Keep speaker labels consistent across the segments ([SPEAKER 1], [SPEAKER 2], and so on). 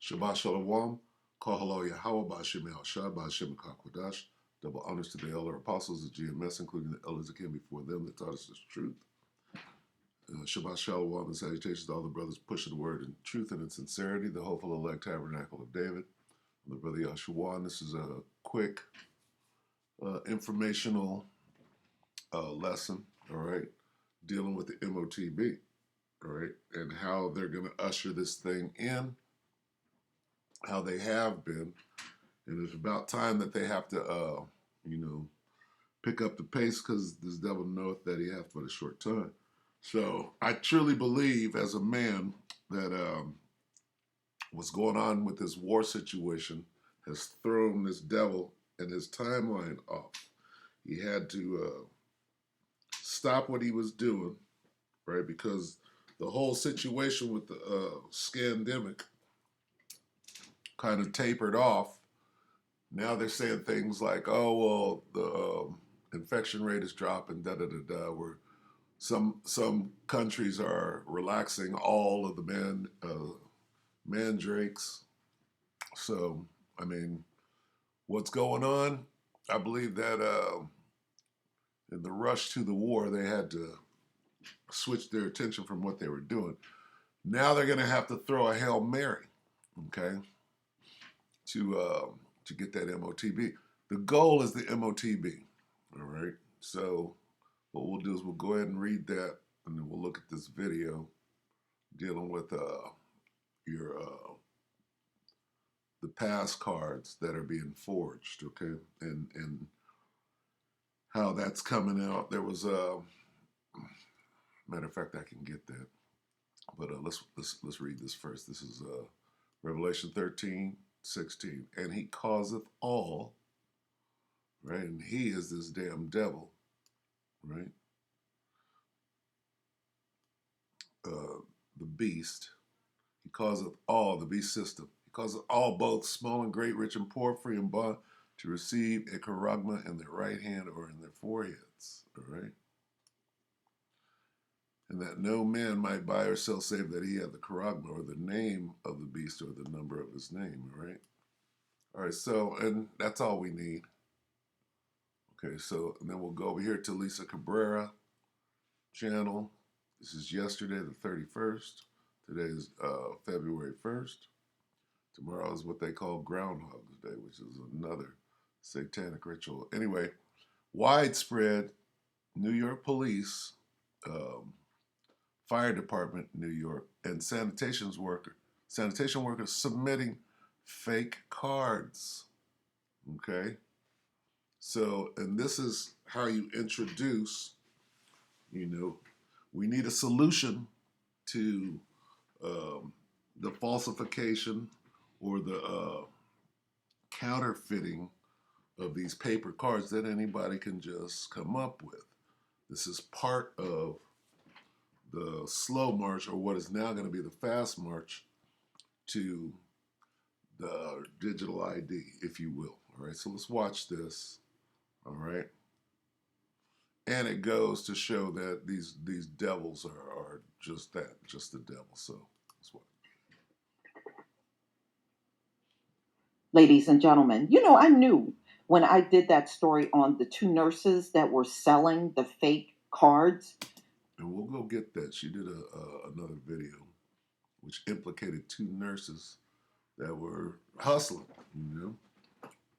[SPEAKER 1] Shabbat Shalom, Kahalo Yahweh Ba'Shem Shad Ba'Shem Kakwadash. Double honors to the elder apostles of GMS, including the elders that came before them that taught us this truth. Shabbat Shalom and salutations to all the brothers pushing the word in truth and in sincerity, the hopeful elect tabernacle of David. The brother Yahshua. This is a quick informational lesson, all right, dealing with the MOTB, all right, and how they're going to usher this thing in, how they have been, and it's about time that they have to, pick up the pace, because this devil knoweth that he hath but a short time. So I truly believe, as a man, that what's going on with this war situation has thrown this devil and his timeline off. He had to stop what he was doing, right? Because the whole situation with the scandemic kind of tapered off. Now they're saying things like, "Oh, well, the infection rate is dropping." Da da da da. Where some countries are relaxing all of the mandrakes. So, I mean, what's going on? I believe that in the rush to the war, they had to switch their attention from what they were doing. Now they're going to have to throw a Hail Mary, okay, to get that MOTB. The goal is the MOTB, all right? So what we'll do is we'll go ahead and read that, and then we'll look at this video dealing with your the pass cards that are being forged, okay, and how that's coming out. There was a matter of fact, I can get that, but let's read this first. This is Revelation 13:16, and he causeth all, right, and he is this damn devil, right, the beast. He causeth all, the beast system. He causeth all, both small and great, rich and poor, free and bond, to receive a charagma in their right hand or in their foreheads, all right? And that no man might buy or sell save that he had the charagma, or the name of the beast, or the number of his name, all right? All right, so, and that's all we need. Okay, so, and then we'll go over here to Lisa Cabrera channel. This is yesterday, the 31st. Today is February 1st. Tomorrow is what they call Groundhog's Day, which is another satanic ritual. Anyway, widespread New York police, fire department in New York, and sanitation workers submitting fake cards. Okay? So, and this is how you introduce, we need a solution to the falsification or the counterfeiting of these paper cards that anybody can just come up with. This is part of the slow march, or what is now going to be the fast march, to the digital ID, if you will. All right, so let's watch this. All right. And it goes to show that these devils are just that, just the devil. So that's what.
[SPEAKER 2] Ladies and gentlemen, I knew when I did that story on the two nurses that were selling the fake cards.
[SPEAKER 1] And we'll go get that. She did another video which implicated two nurses that were hustling,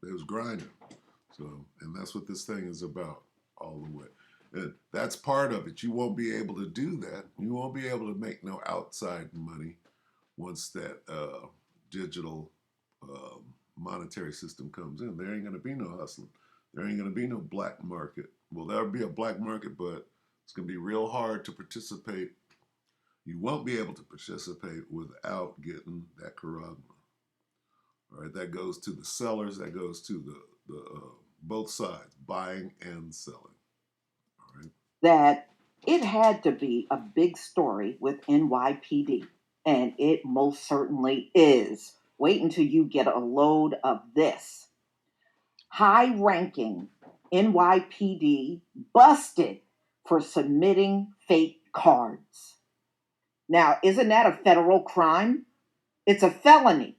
[SPEAKER 1] They was grinding. So, and that's what this thing is about all the way. And that's part of it. You won't be able to do that. You won't be able to make no outside money once that digital monetary system comes in. There ain't going to be no hustling. There ain't going to be no black market. Well, there'll be a black market, but it's going to be real hard to participate. You won't be able to participate without getting that charagma. All right, that goes to the sellers. That goes to the both sides, buying and selling. All right.
[SPEAKER 2] That it had to be a big story with NYPD, and it most certainly is. Wait until you get a load of this. High-ranking NYPD busted for submitting fake cards. Now, isn't that a federal crime? It's a felony.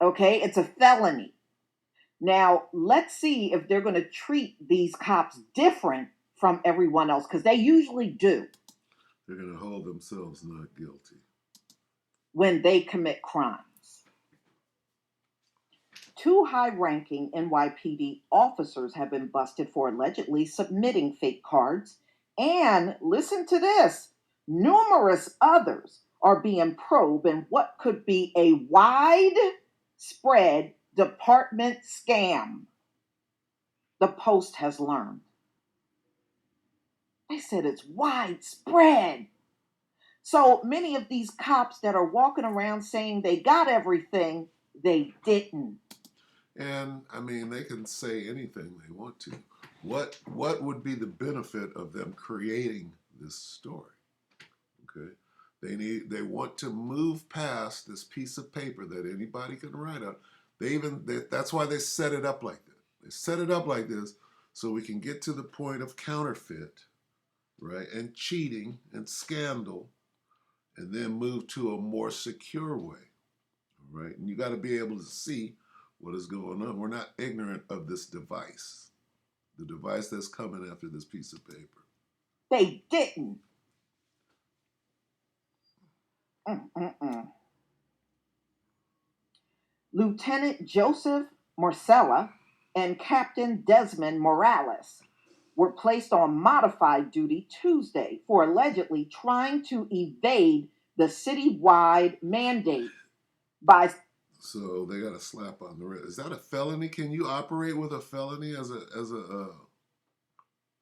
[SPEAKER 2] Okay, it's a felony. Now, let's see if they're going to treat these cops different from everyone else, because they usually do
[SPEAKER 1] They're going to hold themselves not guilty.
[SPEAKER 2] when they commit crimes. Two high ranking NYPD officers have been busted for allegedly submitting fake cards. And listen to this, numerous others are being probed in what could be a widespread department scam, the Post has learned. They said it's widespread. So many of these cops that are walking around saying they got everything, they didn't.
[SPEAKER 1] And I mean, they can say anything they want to. What would be the benefit of them creating this story? Okay, they want to move past this piece of paper that anybody can write on. That's why they set it up like this. They set it up like this so we can get to the point of counterfeit, right, and cheating and scandal, and then move to a more secure way, right? And you got to be able to see what is going on. We're not ignorant of this device, the device that's coming after this piece of paper.
[SPEAKER 2] They didn't. Mm-mm-mm. Lieutenant Joseph Marcella and Captain Desmond Morales were placed on modified duty Tuesday for allegedly trying to evade the citywide mandate by.
[SPEAKER 1] So they got a slap on the wrist. Is that a felony? Can you operate with a felony as a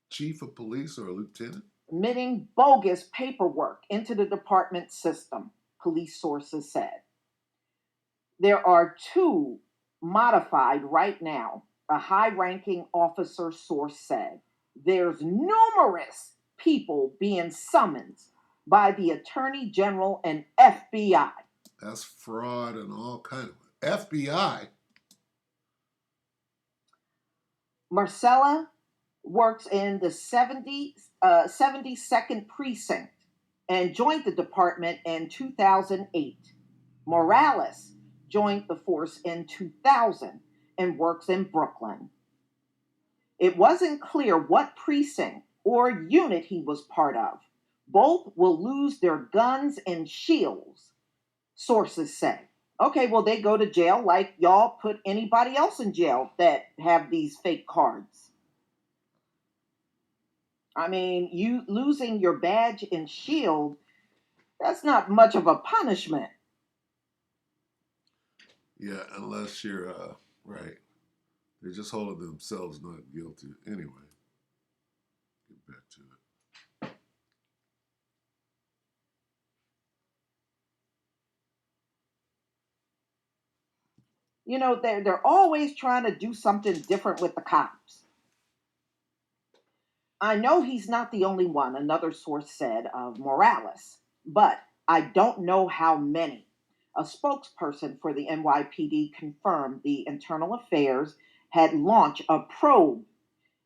[SPEAKER 1] chief of police or a lieutenant?
[SPEAKER 2] Submitting bogus paperwork into the department system, police sources said. There are two modified right now, a high ranking officer source said. There's numerous people being summoned by the Attorney General and FBI.
[SPEAKER 1] That's fraud and all kind of FBI.
[SPEAKER 2] Marcella works in the 72nd Precinct and joined the department in 2008. Morales joined the force in 2000 and works in Brooklyn. It wasn't clear what precinct or unit he was part of. Both will lose their guns and shields, sources say. Okay, well, they go to jail like y'all put anybody else in jail that have these fake cards. I mean, you losing your badge and shield, that's not much of a punishment.
[SPEAKER 1] Yeah, unless you're right. They're just holding themselves not guilty. Anyway, get back to it.
[SPEAKER 2] You know, they're always trying to do something different with the cops. I know he's not the only one, another source said of Morales, but I don't know how many. A spokesperson for the NYPD confirmed the Internal Affairs had launched a probe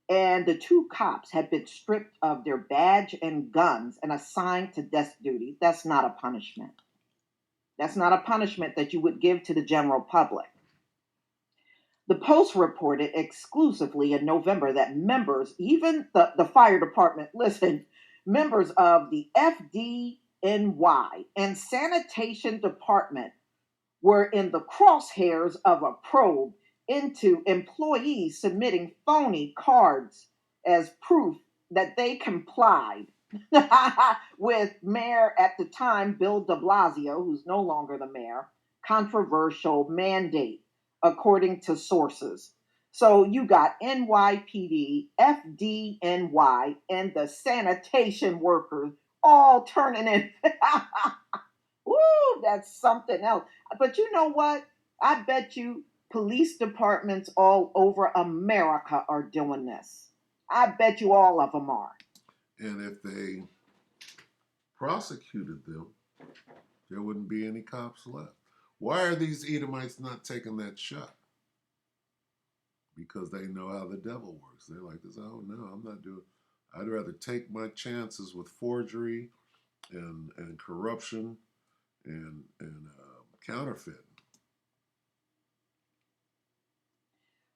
[SPEAKER 2] and the two cops had been stripped of their badge and guns and assigned to desk duty. That's not a punishment. That's not a punishment that you would give to the general public. The Post reported exclusively in November that members, even the fire department, listen, members of the FDNY and sanitation department were in the crosshairs of a probe into employees submitting phony cards as proof that they complied with Mayor at the time, Bill de Blasio, who's no longer the mayor, controversial mandate, according to sources. So you got NYPD, FDNY, and the sanitation workers all turning in. Woo, that's something else. But you know what? I bet you police departments all over America are doing this. I bet you all of them are.
[SPEAKER 1] And if they prosecuted them, there wouldn't be any cops left. Why are these Edomites not taking that shot? Because they know how the devil works. They're like this. Oh no, I'm not doing. I'd rather take my chances with forgery and corruption and counterfeiting.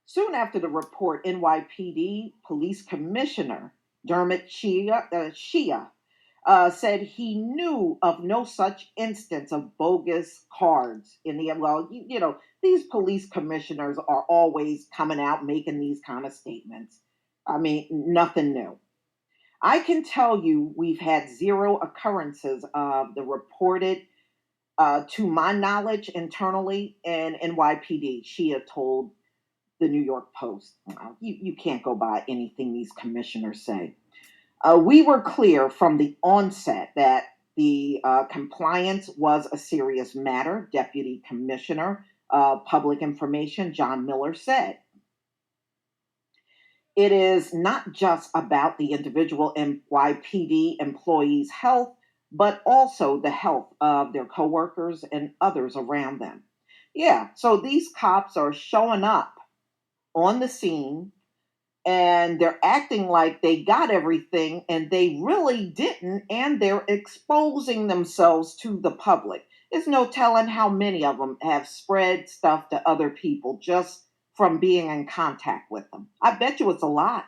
[SPEAKER 2] Soon after the report, NYPD Police Commissioner Dermot Shea said he knew of no such instance of bogus cards in the well. These police commissioners are always coming out making these kind of statements. I mean, nothing new. I can tell you we've had zero occurrences of the reported, to my knowledge, internally in NYPD. Shea told the New York Post. You can't go by anything these commissioners say. We were clear from the onset that the compliance was a serious matter, Deputy Commissioner Public Information John Miller said. It is not just about the individual NYPD employees' health, but also the health of their coworkers and others around them. Yeah, so these cops are showing up on the scene and they're acting like they got everything and they really didn't, and they're exposing themselves to the public. There's no telling how many of them have spread stuff to other people just from being in contact with them. I bet you it's a lot.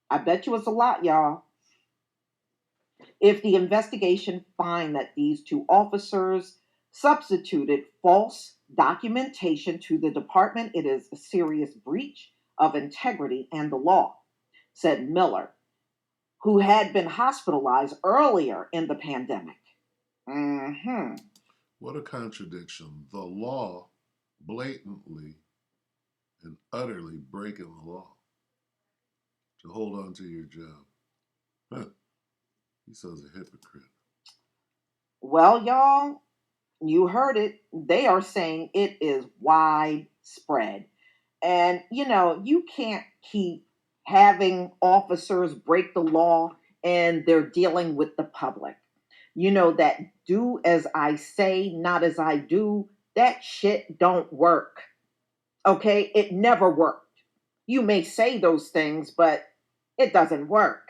[SPEAKER 2] I bet you it's a lot, y'all. If the investigation find that these two officers substituted false documentation to the department, it is a serious breach of integrity and the law, said Miller, who had been hospitalized earlier in the pandemic. Hmm.
[SPEAKER 1] What a contradiction. The law blatantly and utterly breaking the law to hold on to your job. Huh. He's a hypocrite.
[SPEAKER 2] Well, y'all, you heard it. They are saying it is widespread. And, you can't keep having officers break the law and they're dealing with the public. That do as I say, not as I do, that shit don't work. Okay? It never worked. You may say those things, but it doesn't work.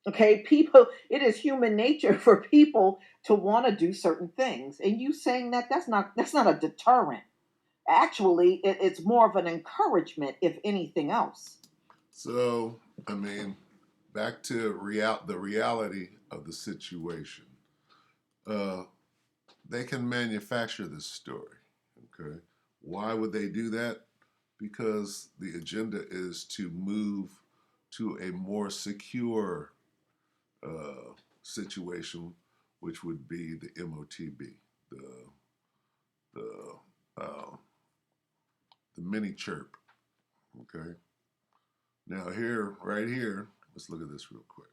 [SPEAKER 2] Okay? People, it is human nature for people to want to do certain things. And you saying that that's not a deterrent. Actually, it's more of an encouragement, if anything else.
[SPEAKER 1] So, I mean, back to the reality of the situation. Uh, they can manufacture this story. Okay, why would they do that? Because the agenda is to move to a more secure situation, which would be the MOTB, the the uh, the mini chirp. Okay. Now here, right here, let's look at this real quick.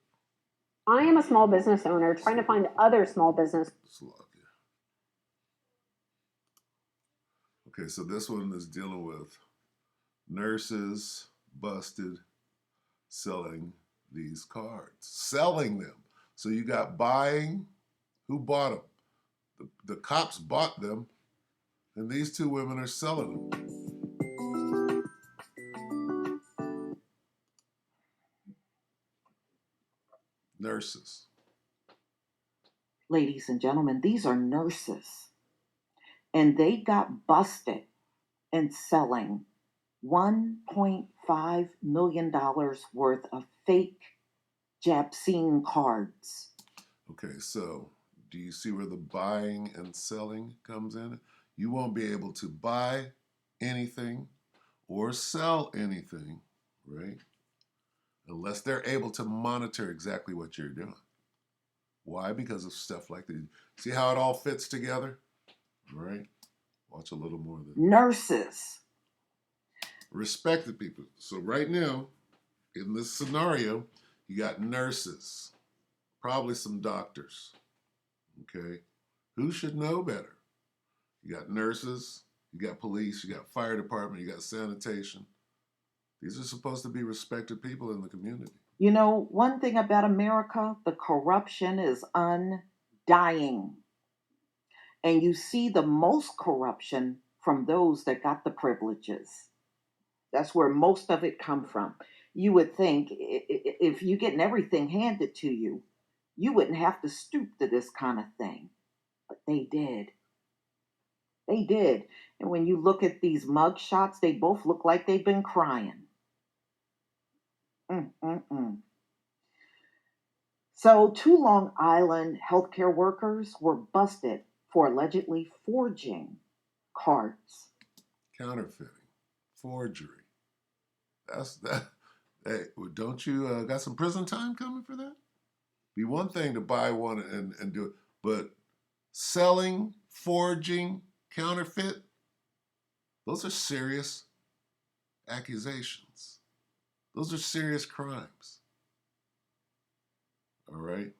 [SPEAKER 3] I am a small business owner trying to find other small business.
[SPEAKER 1] Okay, so this one is dealing with nurses busted selling these cards, selling them. So you got buying, who bought them? The cops bought them, and these two women are selling them. Nurses.
[SPEAKER 2] Ladies and gentlemen, these are nurses. And they got busted in selling $1.5 million worth of fake Jabsine cards.
[SPEAKER 1] Okay, so do you see where the buying and selling comes in? You won't be able to buy anything or sell anything, right? Unless they're able to monitor exactly what you're doing. Why? Because of stuff like that. See how it all fits together? All right? Watch a little more of this.
[SPEAKER 2] Nurses.
[SPEAKER 1] Respect the people. So right now, in this scenario, you got nurses, probably some doctors. Okay? Who should know better? You got nurses, you got police, you got fire department, you got sanitation. These are supposed to be respected people in the community.
[SPEAKER 2] One thing about America, the corruption is undying. And you see the most corruption from those that got the privileges. That's where most of it come from. You would think if you're getting everything handed to you, you wouldn't have to stoop to this kind of thing. But they did. They did. And when you look at these mug shots, they both look like they've been crying. Mm-mm-mm. So, two Long Island healthcare workers were busted for allegedly forging cards.
[SPEAKER 1] Counterfeiting, forgery. That's that. Hey, well, don't you got some prison time coming for that? Be one thing to buy one and do it, but selling, forging, counterfeit, those are serious accusations. Those are serious crimes. All right?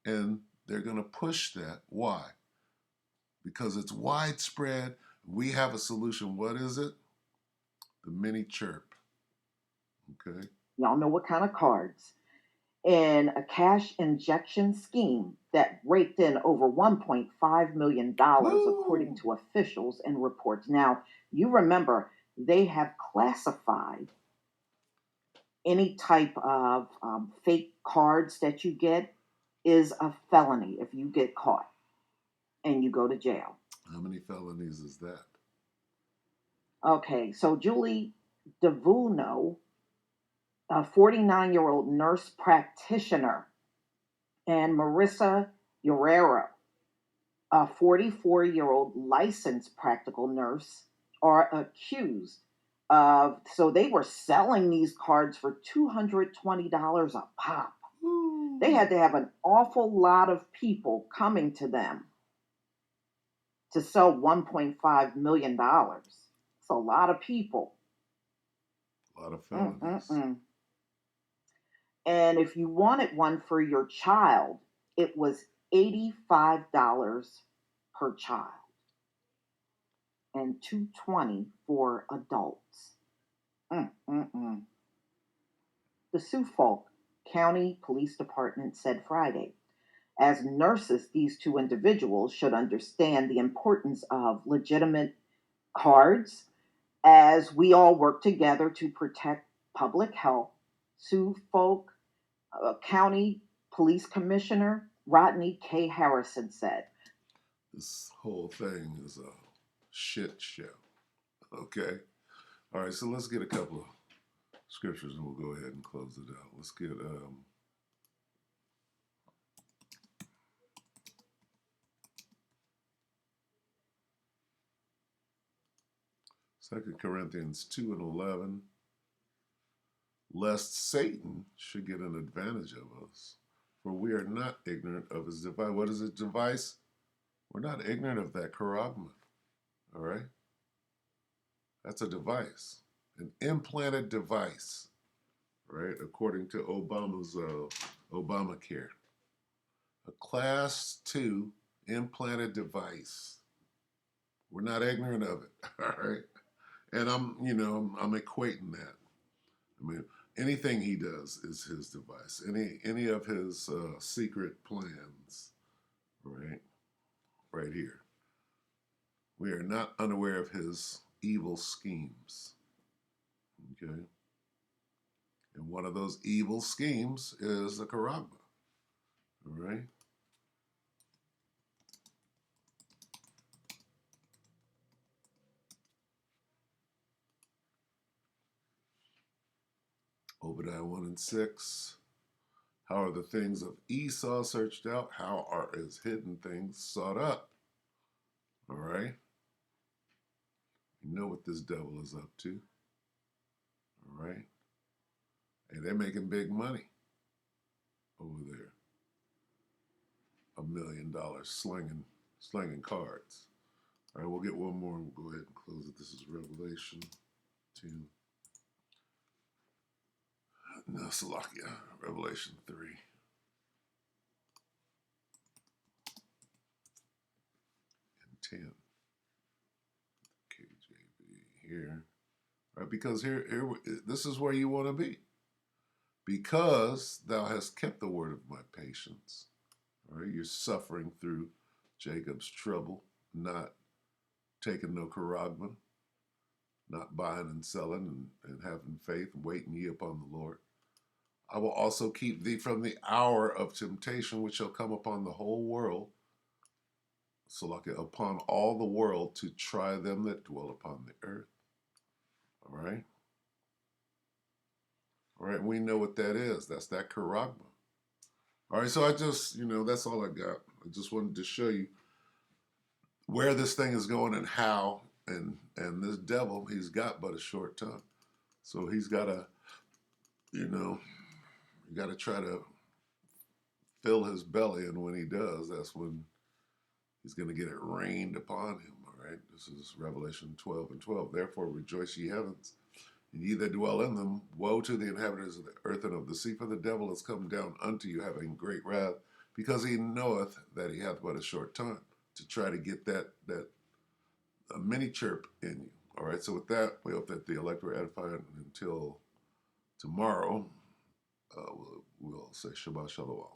[SPEAKER 1] And they're going to push that. Why? Because it's widespread. We have a solution. What is it? The mini chirp. Okay?
[SPEAKER 2] Y'all know what kind of cards. In a cash injection scheme that raked in over $1.5 million, according
[SPEAKER 1] Woo!
[SPEAKER 2] to officials and reports. Now, you remember, they have classified any type of fake cards that you get is a felony if you get caught and you go to jail.
[SPEAKER 1] How many felonies is that?
[SPEAKER 2] Okay, so Julie DeVuno, a 49-year-old nurse practitioner, and Marissa Guerrero, a 44-year-old licensed practical nurse, are accused of, so they were selling these cards for $220 a pop. They had to have an awful lot of people coming to them to sell $1.5 million. It's a lot of people.
[SPEAKER 1] A lot of felonies.
[SPEAKER 2] Mm-mm-mm. And if you wanted one for your child, it was $85 per child and $220 for adults. Mm-mm-mm. The Suffolk County Police Department said Friday, as nurses, these two individuals should understand the importance of legitimate cards as we all work together to protect public health. Suffolk County Police Commissioner Rodney K. Harrison said.
[SPEAKER 1] This whole thing is a shit show. Okay? All right, so let's get a couple of scriptures and we'll go ahead and close it out. Let's get 2 Corinthians 2 and 11. Lest Satan should get an advantage of us, for we are not ignorant of his device. What is his device? We're not ignorant of that charagma. All right? That's a device, an implanted device, right? According to Obama's Obamacare. A class 2 implanted device. We're not ignorant of it, all right? And I'm equating that. I mean, anything he does is his device. Any of his secret plans, right? Right here. We are not unaware of his evil schemes. Okay? And one of those evil schemes is the charagma. All right? Obadiah 1 and 6. How are the things of Esau searched out? How are his hidden things sought up? All right? You know what this devil is up to. All right? And they're making big money over there. $1 million slinging cards. All right, we'll get one more and we'll go ahead and close it. This is Revelation 2. No, Salakia. Revelation 3 and 10. KJV here. All right, because here, this is where you want to be. Because thou hast kept the word of my patience. All right, you're suffering through Jacob's trouble, not taking no charagma, not buying and selling and having faith, waiting ye upon the Lord. I will also keep thee from the hour of temptation which shall come upon the whole world so like upon all the world to try them that dwell upon the earth. All right. All right. We know what that is. That's that charagma. All right. So I just, that's all I got. I just wanted to show you where this thing is going and how. And this devil, he's got but a short tongue. So he's got to, you got to try to fill his belly. And when he does, that's when he's going to get it rained upon him. All right. This is Revelation 12:12. Therefore rejoice, ye heavens, and ye that dwell in them. Woe to the inhabitants of the earth and of the sea, for the devil is come down unto you, having great wrath, because he knoweth that he hath but a short time, to try to get that mini chirp in you. All right. So with that, we hope that the elect were edified. Until tomorrow, we'll say Shabbat Shalom.